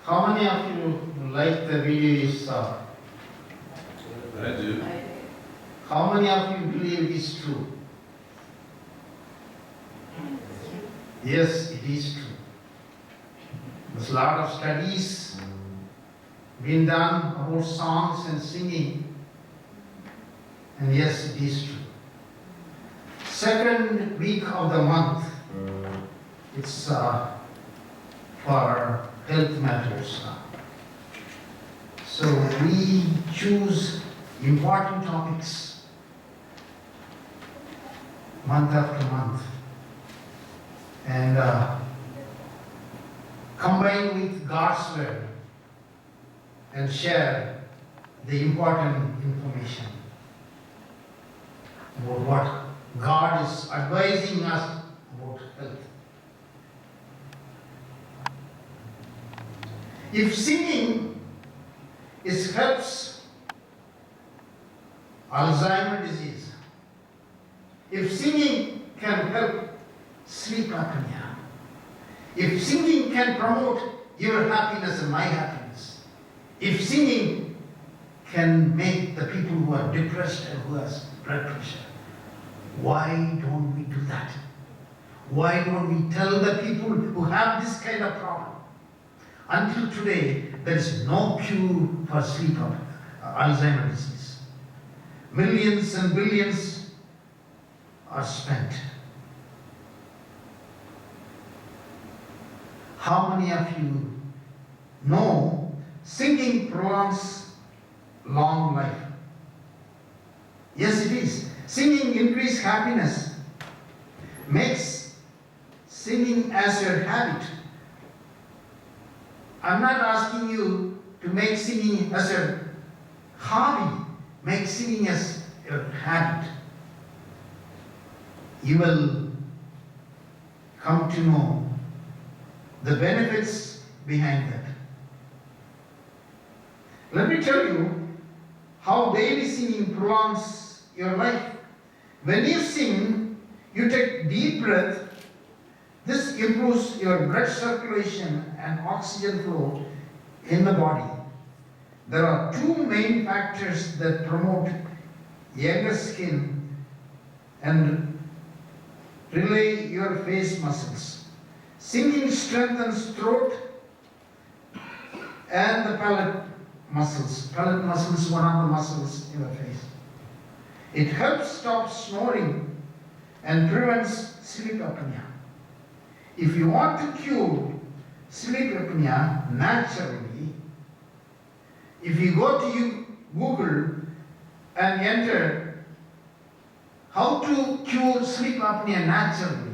How many of you like the video you saw? I do. How many of you believe it is true? Yes, it is true. There's a lot of studies been done about songs and singing, and yes, it is true. Second week of the month, it's for health matters. So we choose important topics month after month and combine with God's word and share the important information about what God is advising us about health. If singing helps Alzheimer's disease, if singing can help sleep apnea, if singing can promote your happiness and my happiness, if singing can make the people who are depressed and who has blood pressure, why don't we do that? Why don't we tell the people who have this kind of problem? Until today, there is no cure for sleep Alzheimer's disease. Millions and billions are spent. How many of you know singing prolongs long life? Yes, it is. Singing increases happiness, makes singing as your habit. I'm not asking you to make singing as a hobby. Make singing as your habit. You will come to know the benefits behind that. Let me tell you how daily singing prolongs your life. When you sing, you take deep breath. This improves your blood circulation and oxygen flow in the body. There are two main factors that promote younger skin and relay your face muscles. Singing strengthens throat and the palate muscles. Palate muscle is one of the muscles in the face. It helps stop snoring and prevents sleep apnea. If you want to cure sleep apnea naturally, if you go to Google and enter how to cure sleep apnea naturally,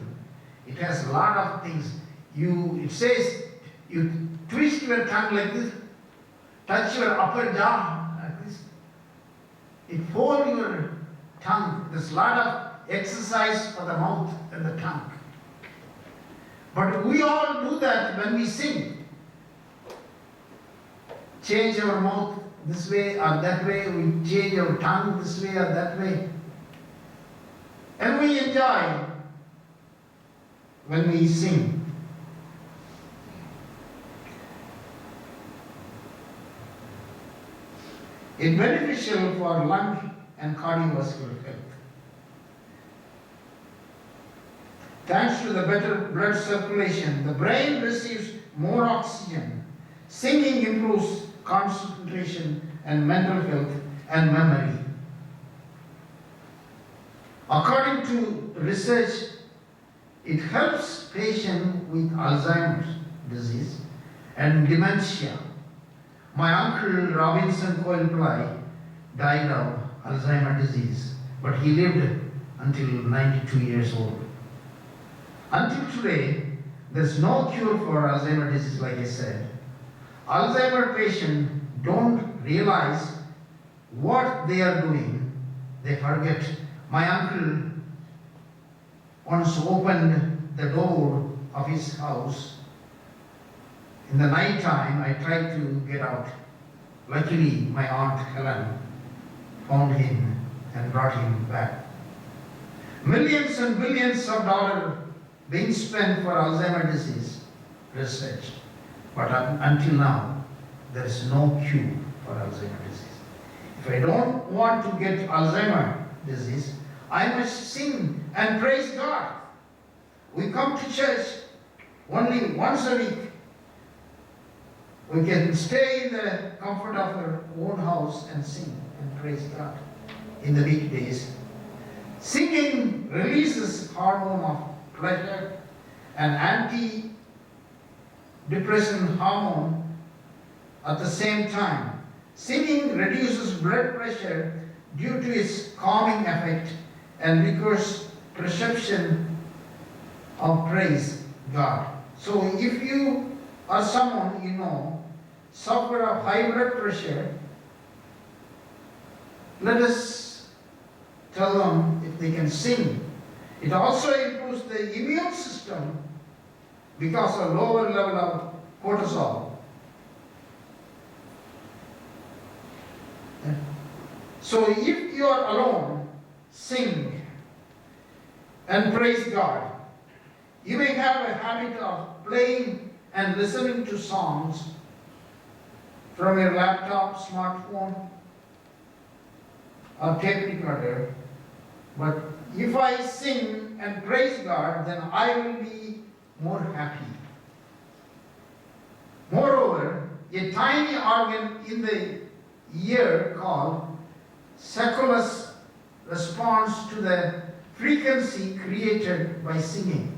it has a lot of things. It says you twist your tongue like this, touch your upper jaw like this. It folds your tongue. There's a lot of exercise for the mouth and the tongue. But we all do that when we sing. Change our mouth this way or that way. We change our tongue this way or that way. And we enjoy when we sing. It's beneficial for lung and cardiovascular health. Thanks to the better blood circulation, the brain receives more oxygen. Singing improves concentration and mental health and memory. According to research, it helps patients with Alzheimer's disease and dementia. My uncle Robinson Coyle died of Alzheimer's disease, but he lived until 92 years old. Until today, there's no cure for Alzheimer's disease, like I said. Alzheimer's patients don't realize what they are doing. They forget. My uncle once opened the door of his house. In the night time, I tried to get out. Luckily, my aunt Helen found him and brought him back. Millions and billions of dollars being spent for Alzheimer's disease research. But until now, there is no cure for Alzheimer's disease. If I don't want to get Alzheimer's disease, I must sing and praise God. We come to church only once a week. We can stay in the comfort of our own house and sing and praise God in the weekdays. Singing releases hormone of pleasure and antidepressant hormone at the same time. Singing reduces blood pressure due to its calming effect and requires perception of praise God. So if you or someone you know suffer of high blood pressure, let us tell them if they can sing. It also improves the immune system because of lower level of cortisol. So if you are alone, sing and praise God. You may have a habit of playing and listening to songs from your laptop, smartphone, or tape recorder. But if I sing and praise God, then I will be more happy. Moreover, a tiny organ in the ear called cephalus responds to the frequency created by singing.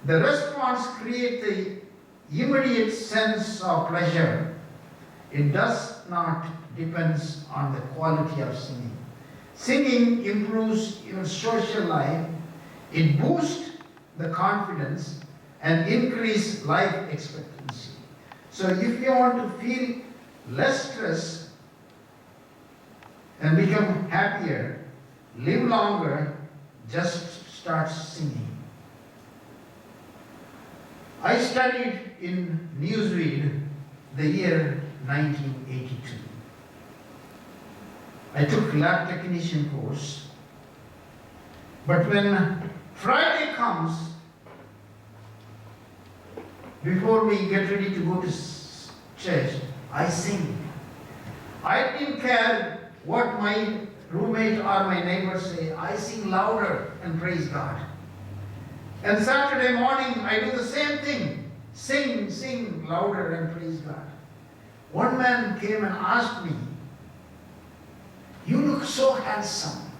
The response creates the immediate sense of pleasure. It does not depend on the quality of singing. Singing improves your social life. It boosts the confidence and increase life expectancy. So if you want to feel less stress and become happier, live longer, just start singing. I studied in Newsweed the year 1982. I took lab technician course. But when Friday comes, before we get ready to go to church, I sing. I didn't care what my roommate or my neighbors say. I sing louder and praise God. And Saturday morning, I do the same thing. Sing louder and praise God. One man came and asked me, "You look so handsome.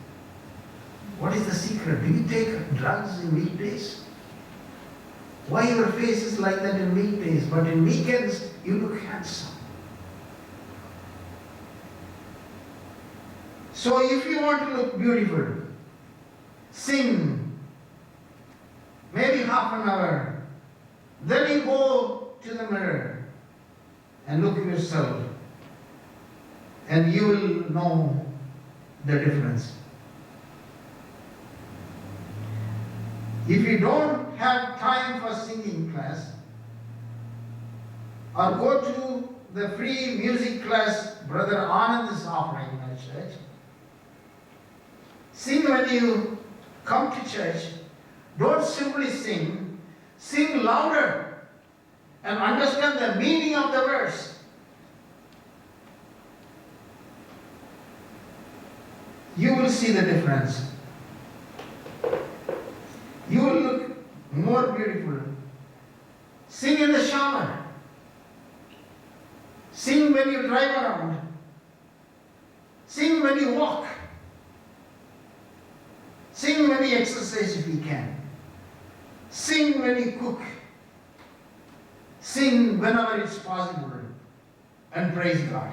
What is the secret? Do you take drugs in weekdays? Why your face is like that in weekdays, but in weekends you look handsome?" So if you want to look beautiful, sing, maybe half an hour. Then you go to the mirror and look at yourself, and you will know the difference. If you don't have time for singing class, or go to the free music class Brother Anand is offering in our church, sing when you come to church. Don't simply sing, sing louder and understand the meaning of the verse. You will see the difference. You will look more beautiful. Sing in the shower. Sing when you drive around. Sing when you walk. Sing when you exercise if you can. Sing when you cook. Sing whenever it's possible and praise God.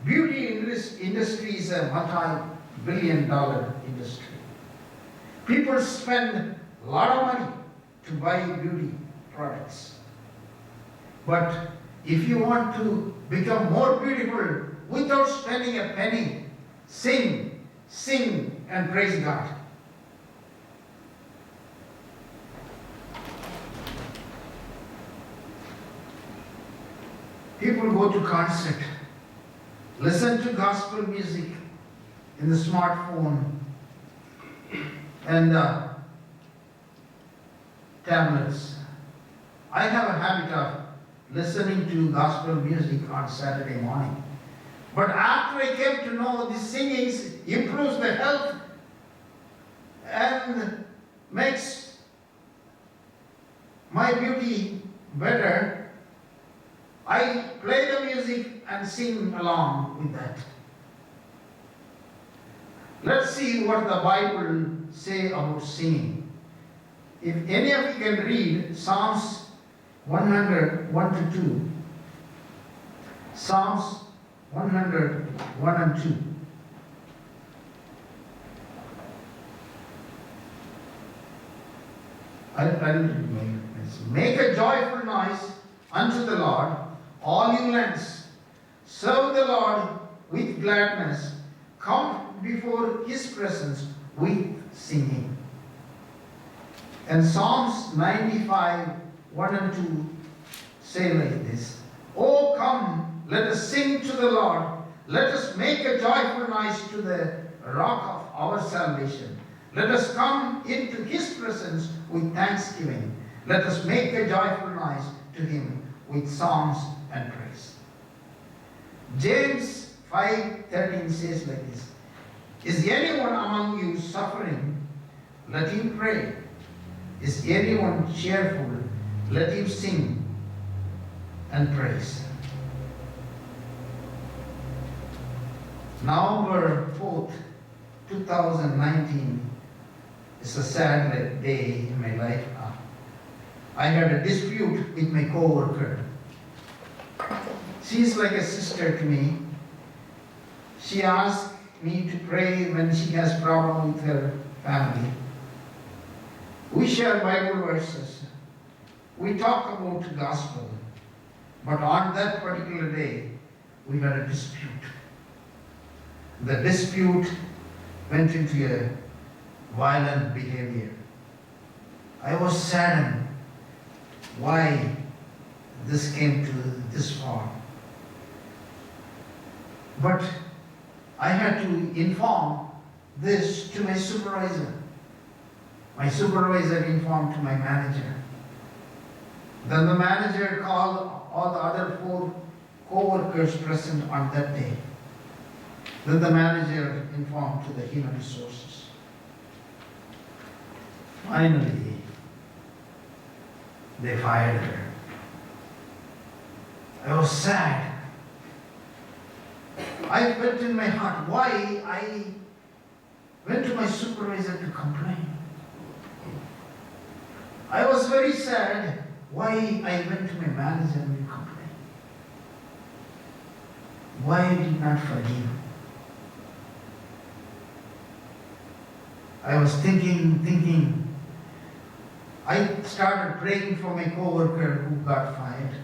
Beauty industry is a multi-billion-dollar industry. People spend a lot of money to buy beauty products. But if you want to become more beautiful without spending a penny, sing and praise God. People go to concert, listen to gospel music in the smartphone and tablets. I have a habit of listening to gospel music on Saturday morning. But after I came to know the singing improves the health and makes my beauty better, I play the music and sing along with that. Let's see what the Bible says about singing. If any of you can read Psalms 100, 1 to 2. Psalms 100, 1 and 2. I'll read. Make a joyful noise unto the Lord, all you lands. Serve the Lord with gladness. Come before his presence with singing. And Psalms 95, 1 and 2 say like this. Oh, come, let us sing to the Lord. Let us make a joyful noise to the rock of our salvation. Let us come into his presence with thanksgiving. Let us make a joyful noise to him with songs and praise. James 5:13 says like this. Is anyone among you suffering? Let him pray. Is anyone cheerful? Let him sing and praise. November 4th, 2019 is a sad day in my life now. I had a dispute with my co-worker. She is like a sister to me. She asked me to pray when she has problem with her family. We share Bible verses. We talk about the gospel. But on that particular day, we had a dispute. The dispute went into a violent behavior. I was saddened why this came to this far. But I had to inform this to my supervisor. My supervisor informed to my manager. Then the manager called all the other 4 co-workers present on that day. Then the manager informed to the human resources. Finally, they fired her. I was sad. I felt in my heart why I went to my supervisor to complain. I was very sad why I went to my manager and complained. Why I did not forgive. I was thinking. I started praying for my co-worker who got fired.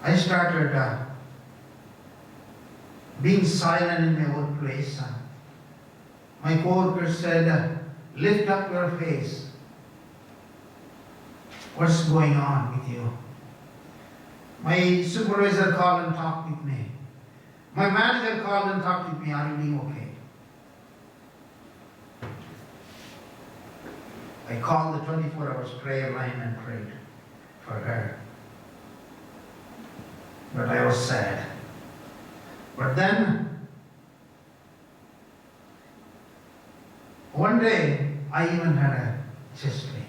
I started being silent in my workplace. My co-worker said, lift up your face. What's going on with you? My supervisor called and talked with me. My manager called and talked with me. Are you doing okay? I called the 24 hours prayer line and prayed for her. But I was sad. But then, one day, I even had a chest pain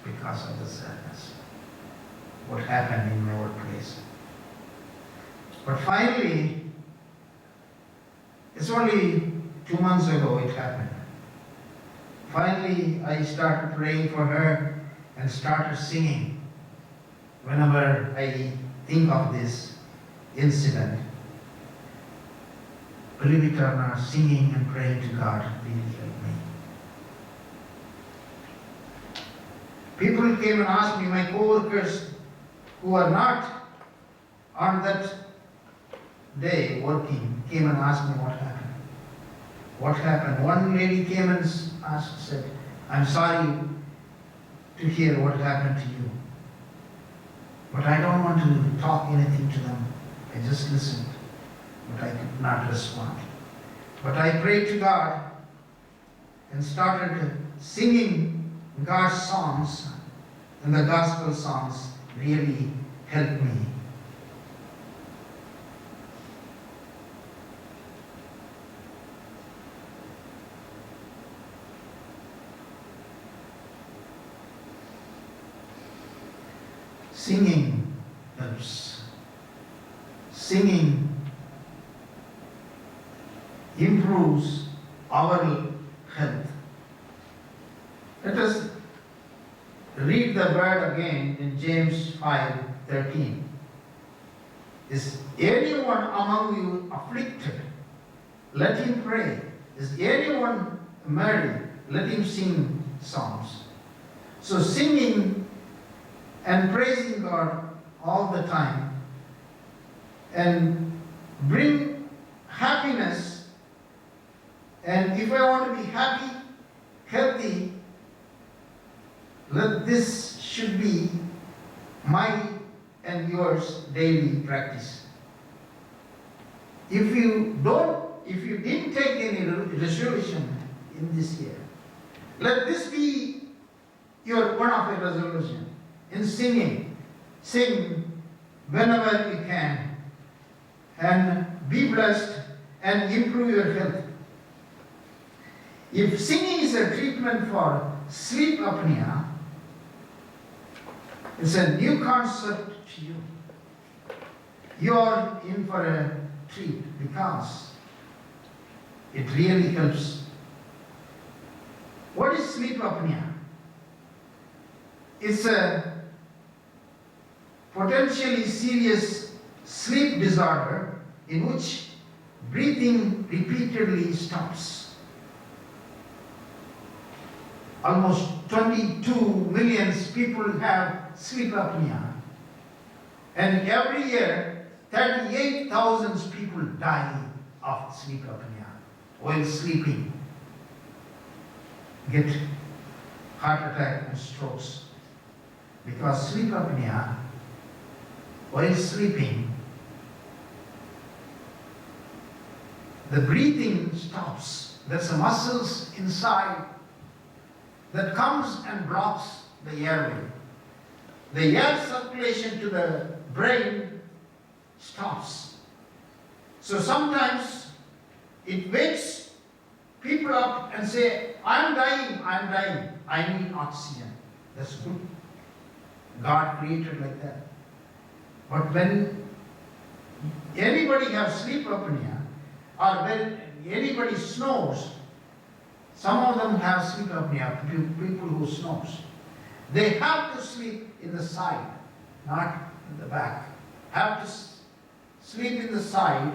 because of the sadness. What happened in my workplace. But finally, it's only 2 months ago it happened. Finally, I started praying for her and started singing. Whenever I think of this incident, believe it or not, singing and praying to God really helped me. People came and asked me, my co-workers who are not on that day working, came and asked me what happened. What happened? One lady came and said, I'm sorry to hear what happened to you. But I don't want to talk anything to them. I just listened. But I could not respond. But I prayed to God and started singing God's songs and the gospel songs really help me. Singing helps. Singing improves our health. Let us read the word again in James 5:13. Is anyone among you afflicted? Let him pray. Is anyone merry? Let him sing psalms. So singing and praising God all the time and bring happiness. And if I want to be happy, healthy, this should be my and yours daily practice. If you didn't take any resolution in this year, let this be one of your resolution in singing. Sing whenever you can and be blessed and improve your health. If singing is a treatment for sleep apnea, it's a new concept to you. You are in for a treat because it really helps. What is sleep apnea? It's a potentially serious sleep disorder in which breathing repeatedly stops. Almost 22 million people have sleep apnea, and every year 38,000 people die of sleep apnea while sleeping, get heart attack and strokes. Because sleep apnea, while sleeping, the breathing stops. There's some muscles inside that comes and blocks the airway. The air circulation to the brain stops. So sometimes it wakes people up and say, I'm dying, I need oxygen. That's good. God created like that. But when anybody has sleep apnea, or when anybody snores, some of them have sleep apnea, people who snores. They have to sleep in the side, not in the back. Have to sleep in the side.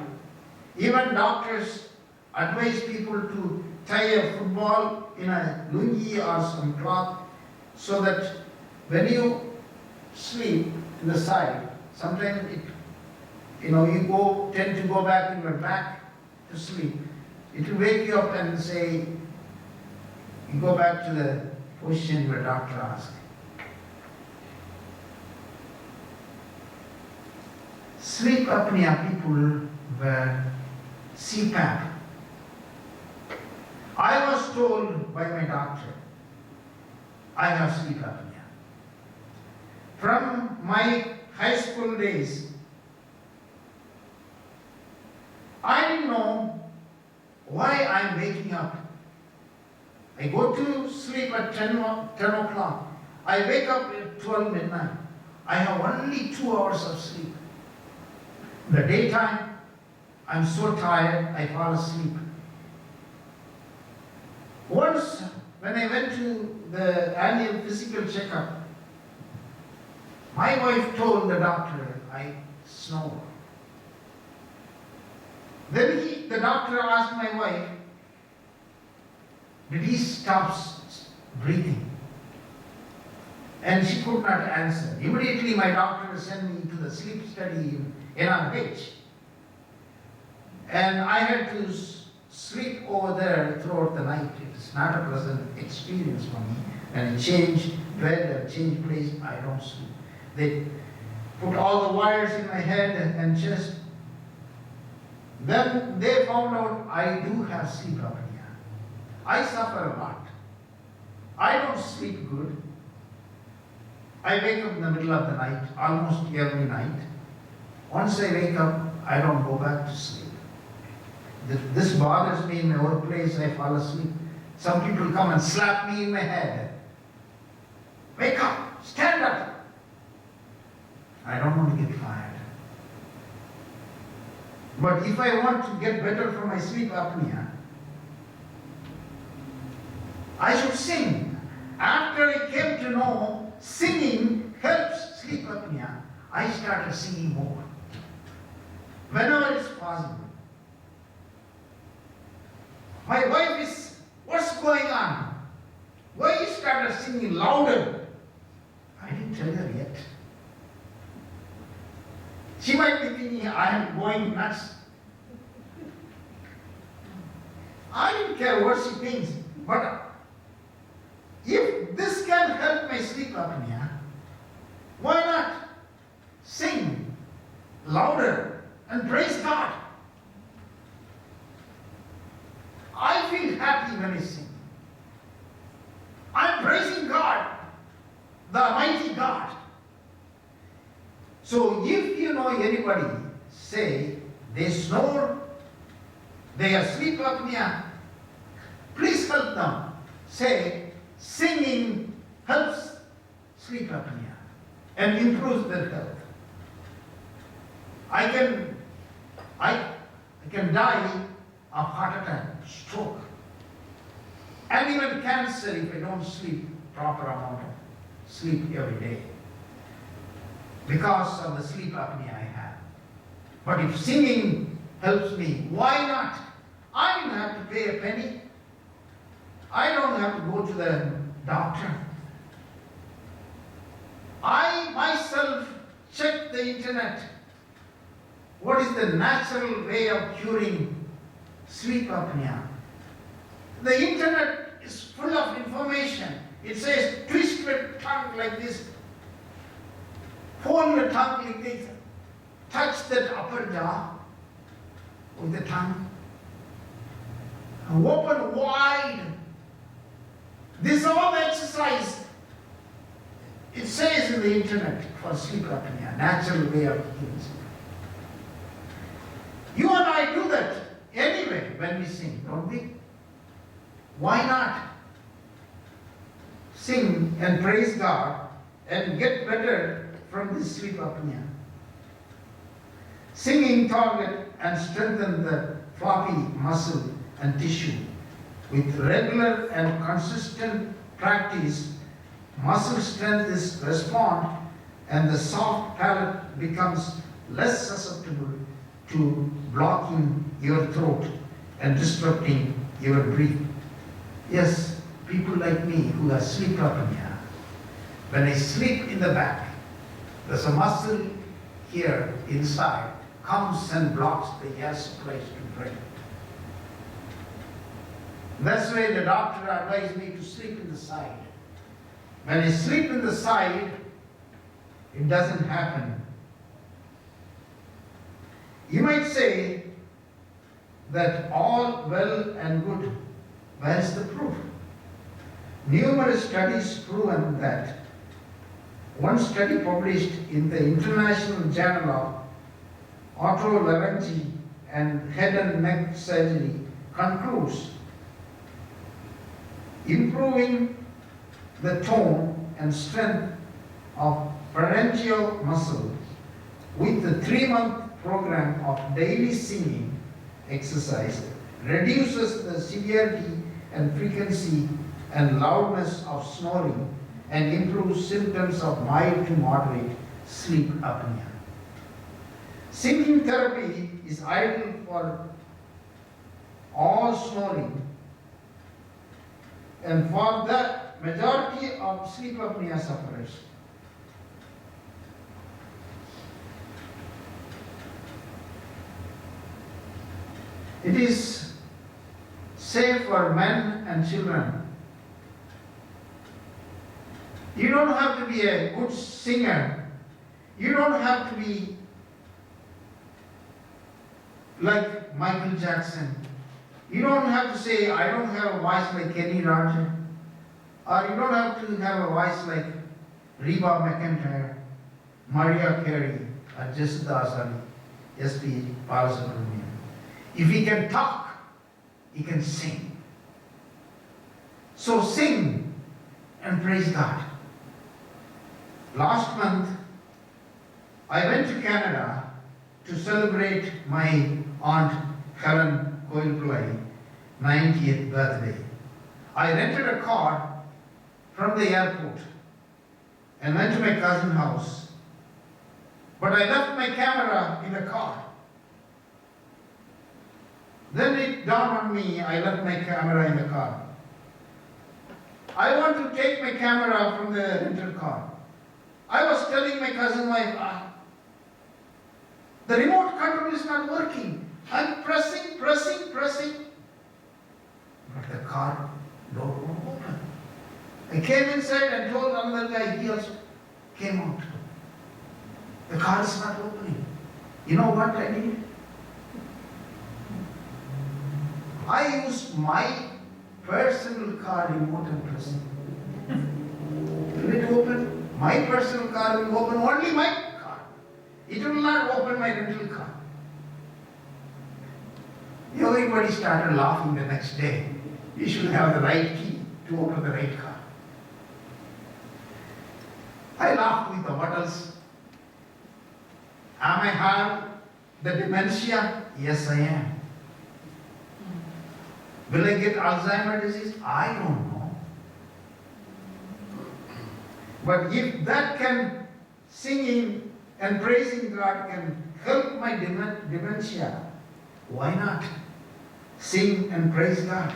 Even doctors advise people to tie a football in a lungi or some cloth so that when you sleep in the side, sometimes you tend to go back in your back to sleep. It will wake you up and say, you go back to the position your doctor asked. Sleep apnea people were CPAP. I was told by my doctor, I have sleep apnea. From my high school days, I didn't know why I'm waking up. I go to sleep at 10 o'clock. I wake up at 12 midnight. I have only 2 hours of sleep. In the daytime, I'm so tired, I fall asleep. Once, when I went to the annual physical checkup, my wife told the doctor I snore. Then the doctor asked my wife, did he stop breathing? And she could not answer. Immediately my doctor sent me to the sleep study in NRH. And I had to sleep over there throughout the night. It's not a pleasant experience for me. And I change bed, change place, I don't sleep. They put all the wires in my head and chest. Then they found out I do have sleep apnea. I suffer a lot. I don't sleep good. I wake up in the middle of the night, almost every night. Once I wake up, I don't go back to sleep. This bothers me in my workplace, I fall asleep. Some people come and slap me in my head. Wake up, stand up. I don't want to get fired. But if I want to get better from my sleep apnea, I should sing. After I came to know singing helps sleep apnea, I started singing more. Whenever it's possible. My wife is, what's going on? Why you started singing louder? I didn't tell her yet. She might be thinking I am going nuts. I don't care what she thinks, but if this can help my sleep apnea, why not sing louder and praise God? I feel happy when I sing. I'm praising God, the Almighty God. So if you know anybody, say they snore, they have sleep apnea, please help them. Say singing helps sleep apnea and improves their health. I can die of heart attack, stroke, and even cancer if I don't sleep proper amount of sleep every day because of the sleep apnea I have. But if singing helps me, why not? I don't have to pay a penny. I don't have to go to the doctor. I myself check the internet. What is the natural way of curing sleep apnea? The internet is full of information. It says twist your tongue like this, hold your tongue like this, touch that upper jaw with the tongue, and open wide. This is all the exercise. It says in the internet for sleep apnea, natural way of curing sleep. You and I do that anyway when we sing, don't we? Why not sing and praise God and get better from this sleep apnea? Singing target and strengthen the floppy muscle and tissue. With regular and consistent practice, muscle strength is respond and the soft palate becomes less susceptible to blocking your throat and disrupting your breathing. Yes, people like me who have sleep apnea, when I sleep in the back, there's a muscle here inside comes and blocks the air supply to brain. That's why the doctor advised me to sleep in the side. When I sleep in the side, it doesn't happen. You might say that all well and good. Where is the proof? Numerous studies proven that. One study published in the International Journal of Otolaryngology and Head and Neck Surgery concludes improving the tone and strength of pharyngeal muscle with the 3-month program of daily singing exercise reduces the severity and frequency and loudness of snoring and improves symptoms of mild to moderate sleep apnea. Singing therapy is ideal for all snoring and for the majority of sleep apnea sufferers. It is safe for men and children. You don't have to be a good singer. You don't have to be like Michael Jackson. You don't have to say, I don't have a voice like Kenny Roger. Or you don't have to have a voice like Reba McEntire, Maria Carey, or Jessica Asir, S.P. Balasubramanian. If he can talk, he can sing. So sing and praise God. Last month, I went to Canada to celebrate my Aunt Helen Coilpillai 90th birthday. I rented a car from the airport and went to my cousin's house. But I left my camera in the car. Then it dawned on me, I left my camera in the car. I want to take my camera from the rental car. I was telling my cousin wife, the remote control is not working. I'm pressing. But the car door won't open. I came inside and told another guy, he also came out. The car is not opening. You know what I did? I used my personal car remote and pressing. Will it open? My personal car will open only my car. It will not open my rental car. Everybody started laughing the next day. You should have the right key to open the right car. I laughed with them. What else? Am I have the dementia? Yes, I am. Will I get Alzheimer's disease? I don't know. But if that can, singing and praising God can help my dementia, why not? Sing and praise God.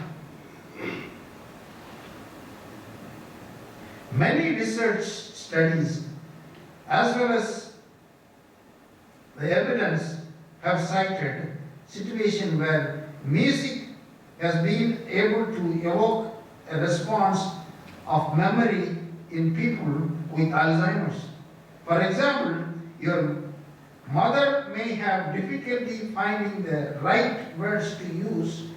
Many research studies as well as the evidence have cited situation where music has been able to evoke a response of memory in people with Alzheimer's. For example, your mother may have difficulty finding the right words to use,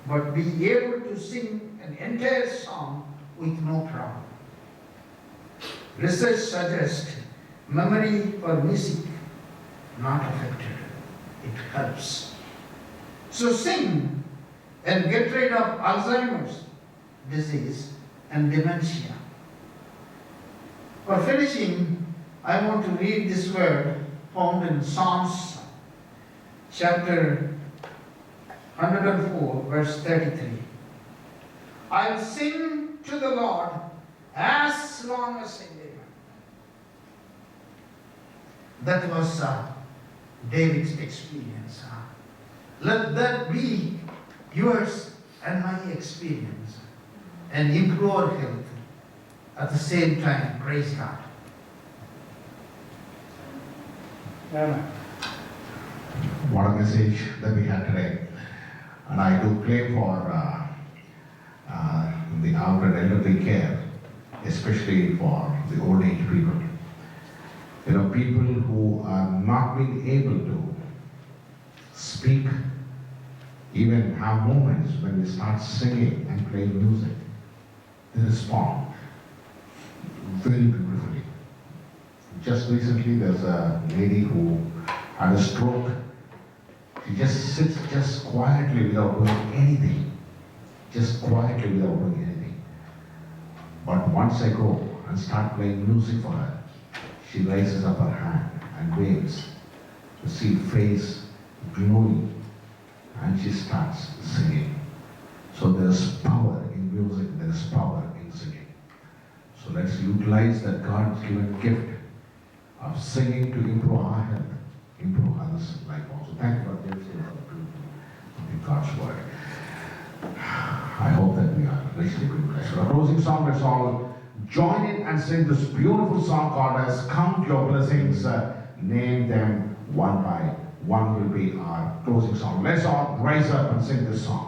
but be able to sing an entire song with no problem. Research suggests memory for music not affected. It helps. So sing and get rid of Alzheimer's disease and dementia. For finishing, I want to read this word found in Psalms chapter 104, verse 33. I'll sing to the Lord as long as I live. That was David's experience. Let that be yours and my experience, and improve our health at the same time. Praise God. Amen. What a message that we had today. And I do pray for the out and elderly care, especially for the old age people. You know, people who are not being able to speak, even have moments when we start singing and playing music, they respond very beautifully. Just recently, there's a lady who had a stroke. She just sits just quietly without doing anything. Just quietly without doing anything. But once I go and start playing music for her, she raises up her hand and waves. You see face glowing, and she starts singing. So there's power in music, there's power in singing. So let's utilize that God's given gift of singing to improve our health, improve others' life also. Thank you for the God's word. I hope that we are richly blessed. For a closing song, let's all join in and sing this beautiful song called as Count Your Blessings. Name them one by one will be our closing song. Let's all rise up and sing this song.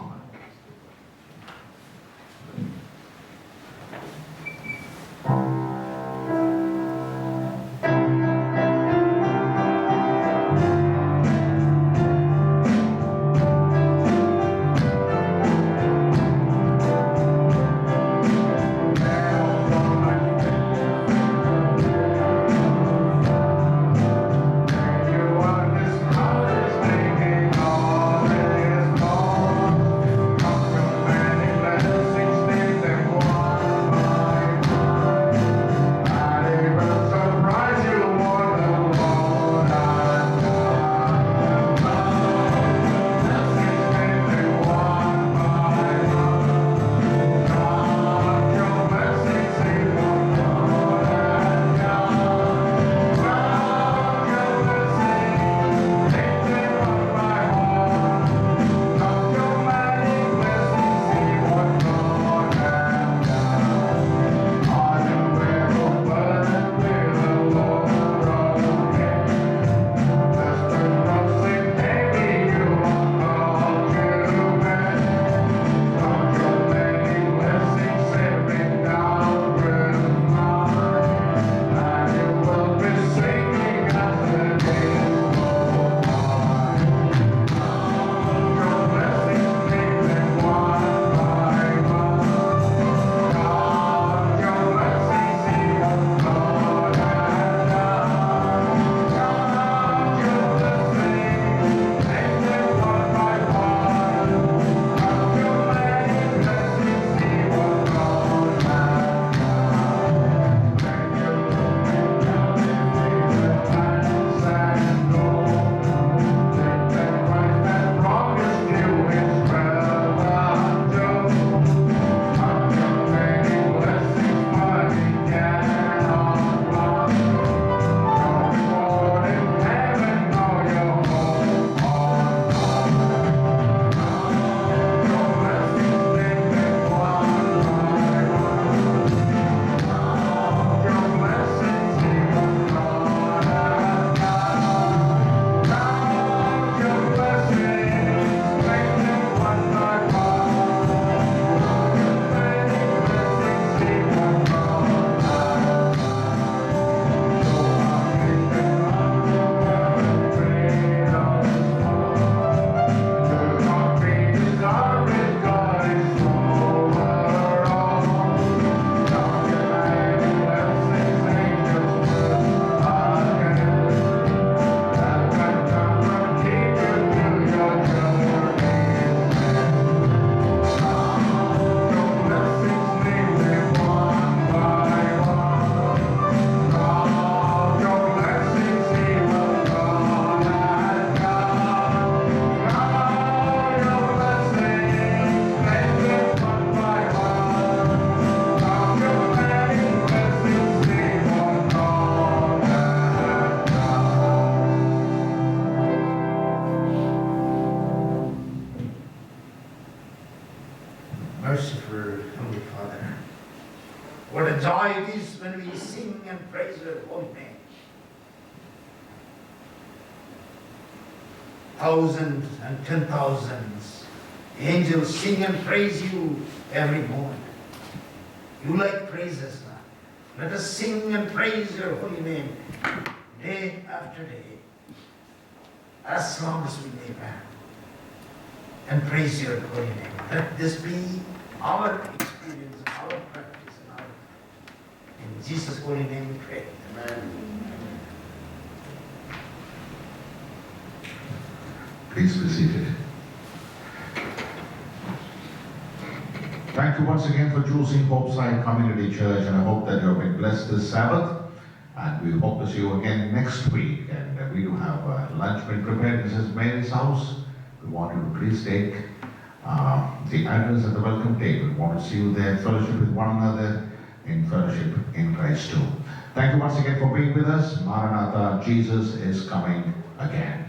sing and praise your holy name. Thousands and 10,000s, angels sing and praise you every moment. You like praises now. Let us sing and praise your holy name day after day, as long as we live, and praise your holy name. Let this be our experience, our practice, and our. In Jesus' holy name we pray. Amen. Please be seated. Thank you once again for choosing HopeSide Community Church, and I hope that you have been blessed this Sabbath. And we hope to see you again next week. And we do have lunch been prepared in Mrs. Mary's house. We want you to please take the address at the welcome table. We want to see you there, fellowship with one another in fellowship in Christ too. Thank you once again for being with us. Maranatha, Jesus is coming again.